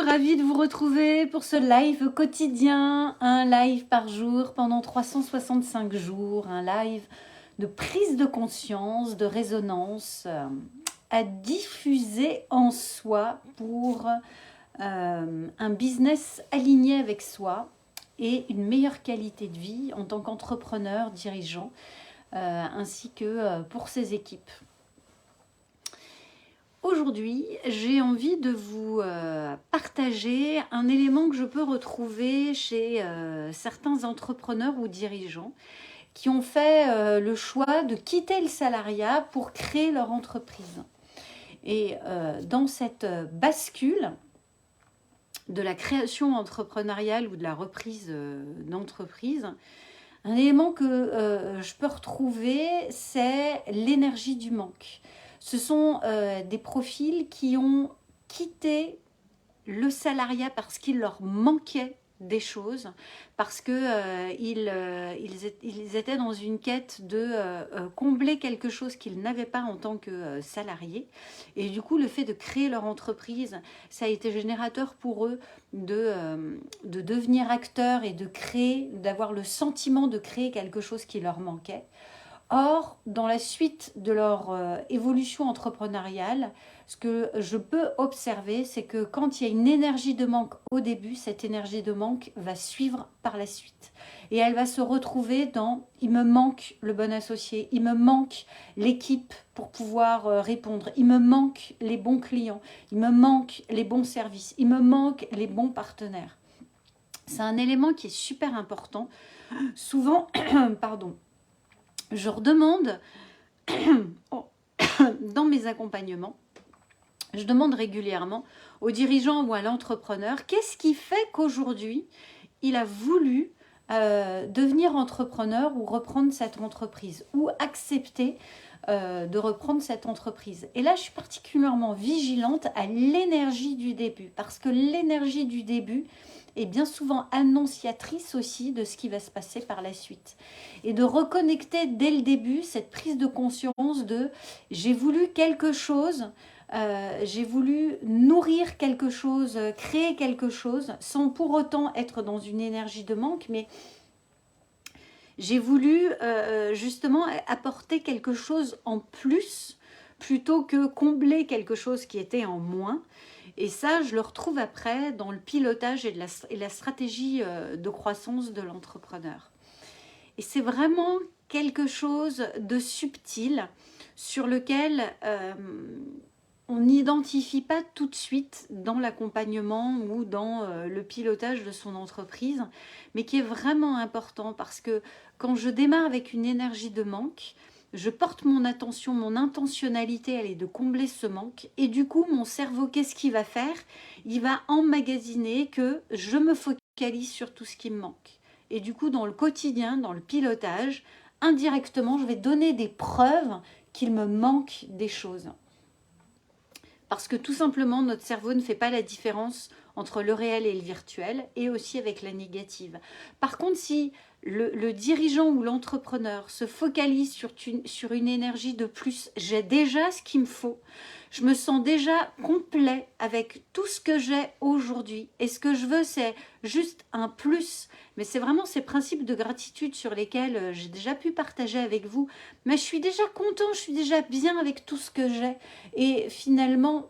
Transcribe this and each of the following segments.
ravie de vous retrouver pour ce live quotidien, un live par jour pendant 365 jours, un live de prise de conscience, de résonance à diffuser en soi pour un business aligné avec soi et une meilleure qualité de vie en tant qu'entrepreneur, dirigeant, ainsi que pour ses équipes. Aujourd'hui, j'ai envie de vous partager un élément que je peux retrouver chez certains entrepreneurs ou dirigeants qui ont fait le choix de quitter le salariat pour créer leur entreprise. Et dans cette bascule de la création entrepreneuriale ou de la reprise d'entreprise, un élément que je peux retrouver, c'est l'énergie du manque. Ce sont des profils qui ont quitté le salariat parce qu'il leur manquait des choses, parce qu'ils étaient dans une quête de combler quelque chose qu'ils n'avaient pas en tant que salariés. Et du coup, le fait de créer leur entreprise, ça a été générateur pour eux de devenir acteurs et de créer, d'avoir le sentiment de créer quelque chose qui leur manquait. Or, dans la suite de leur évolution entrepreneuriale, ce que je peux observer, c'est que quand il y a une énergie de manque au début, cette énergie de manque va suivre par la suite. Et elle va se retrouver dans « il me manque le bon associé, il me manque l'équipe pour pouvoir répondre, il me manque les bons clients, il me manque les bons services, il me manque les bons partenaires ». C'est un élément qui est super important. Souvent, pardon, je redemande dans mes accompagnements, je demande régulièrement aux dirigeants ou à l'entrepreneur qu'est-ce qui fait qu'aujourd'hui il a voulu devenir entrepreneur ou reprendre cette entreprise ou accepter de reprendre cette entreprise. Et là, je suis particulièrement vigilante à l'énergie du début parce que l'énergie du début est bien souvent annonciatrice aussi de ce qui va se passer par la suite. Et de reconnecter dès le début cette prise de conscience de j'ai voulu quelque chose, j'ai voulu nourrir quelque chose, créer quelque chose, sans pour autant être dans une énergie de manque, mais j'ai voulu justement apporter quelque chose en plus plutôt que combler quelque chose qui était en moins. Et ça, je le retrouve après dans le pilotage et la stratégie de croissance de l'entrepreneur. Et c'est vraiment quelque chose de subtil sur lequel on n'identifie pas tout de suite dans l'accompagnement ou dans le pilotage de son entreprise, mais qui est vraiment important parce que quand je démarre avec une énergie de manque, je porte mon attention, mon intentionnalité, elle est de combler ce manque. Et du coup, mon cerveau, qu'est-ce qu'il va faire? Il va emmagasiner que je me focalise sur tout ce qui me manque. Et du coup, dans le quotidien, dans le pilotage, indirectement, je vais donner des preuves qu'il me manque des choses. Parce que tout simplement, notre cerveau ne fait pas la différence entre le réel et le virtuel, et aussi avec la négative. Par contre, si le dirigeant ou l'entrepreneur se focalise sur une énergie de plus, j'ai déjà ce qu'il me faut, je me sens déjà complet avec tout ce que j'ai aujourd'hui. Et ce que je veux, c'est juste un plus. Mais c'est vraiment ces principes de gratitude sur lesquels j'ai déjà pu partager avec vous. Mais je suis déjà content, je suis déjà bien avec tout ce que j'ai. Et finalement,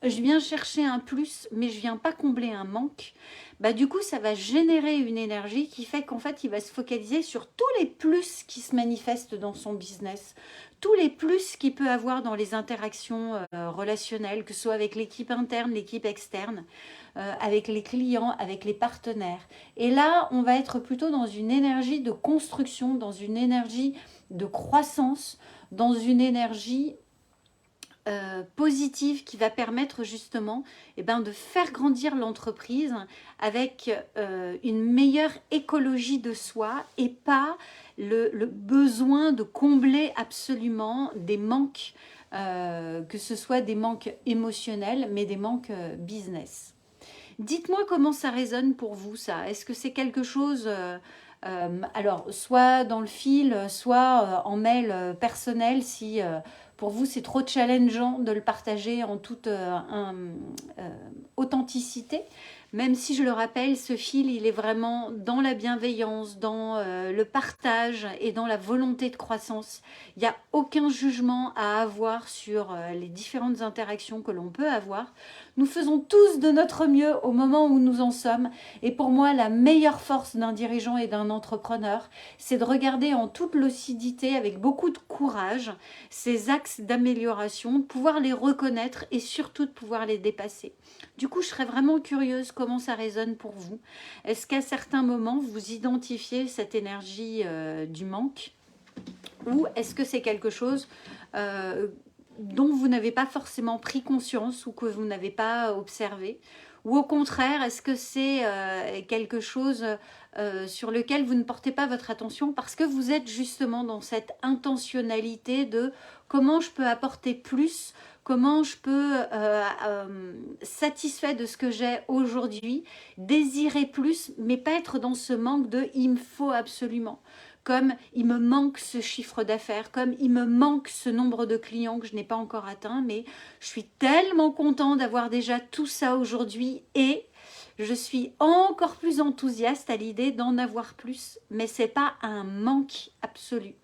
je viens chercher un plus, mais je viens pas combler un manque. Bah, du coup, ça va générer une énergie qui fait qu'en fait, il va se focaliser sur tous les plus qui se manifestent dans son business, tous les plus qu'il peut avoir dans les interactions relationnelles, que ce soit avec l'équipe interne, l'équipe externe, avec les clients, avec les partenaires. Et là, on va être plutôt dans une énergie de construction, dans une énergie de croissance, dans une énergie positive qui va permettre justement de faire grandir l'entreprise avec une meilleure écologie de soi et pas le besoin de combler absolument des manques, que ce soit des manques émotionnels, mais des manques business. Dites-moi comment ça résonne pour vous, ça. Est-ce que c'est quelque chose... alors, soit dans le fil, soit en mail personnel, si pour vous c'est trop challengeant de le partager en toute authenticité. Même si je le rappelle, ce fil, il est vraiment dans la bienveillance, dans le partage et dans la volonté de croissance. Il n'y a aucun jugement à avoir sur les différentes interactions que l'on peut avoir. Nous faisons tous de notre mieux au moment où nous en sommes. Et pour moi, la meilleure force d'un dirigeant et d'un entrepreneur, c'est de regarder en toute lucidité, avec beaucoup de courage, ces axes d'amélioration, de pouvoir les reconnaître et surtout de pouvoir les dépasser. Du coup, je serais vraiment curieuse comment ça résonne pour vous. Est-ce qu'à certains moments, vous identifiez cette énergie du manque, ou est-ce que c'est quelque chose dont vous n'avez pas forcément pris conscience ou que vous n'avez pas observé? Ou au contraire, est-ce que c'est quelque chose sur lequel vous ne portez pas votre attention parce que vous êtes justement dans cette intentionnalité de comment je peux apporter plus, comment je peux satisfaire de ce que j'ai aujourd'hui, désirer plus, mais pas être dans ce manque de « il me faut absolument ». Comme il me manque ce chiffre d'affaires, comme il me manque ce nombre de clients que je n'ai pas encore atteint, mais je suis tellement content d'avoir déjà tout ça aujourd'hui et je suis encore plus enthousiaste à l'idée d'en avoir plus, mais ce n'est pas un manque absolu.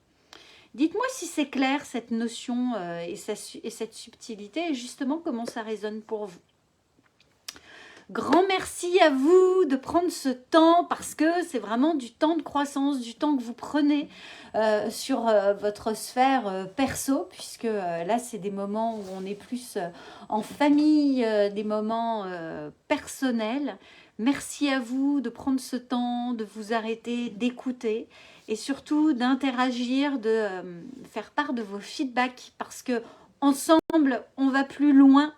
Dites-moi si c'est clair cette notion et cette subtilité et justement comment ça résonne pour vous. Grand merci à vous de prendre ce temps parce que c'est vraiment du temps de croissance, du temps que vous prenez sur votre sphère perso, puisque là c'est des moments où on est plus en famille, des moments personnels. Merci à vous de prendre ce temps, de vous arrêter, d'écouter et surtout d'interagir, de faire part de vos feedbacks parce que ensemble on va plus loin.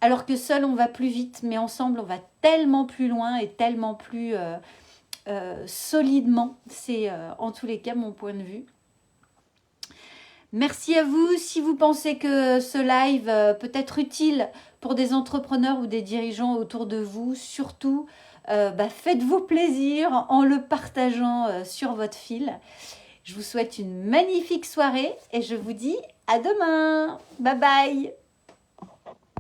Alors que seul, on va plus vite, mais ensemble, on va tellement plus loin et tellement plus solidement. C'est en tous les cas mon point de vue. Merci à vous. Si vous pensez que ce live peut être utile pour des entrepreneurs ou des dirigeants autour de vous, surtout, faites-vous plaisir en le partageant sur votre fil. Je vous souhaite une magnifique soirée et je vous dis à demain. Bye bye.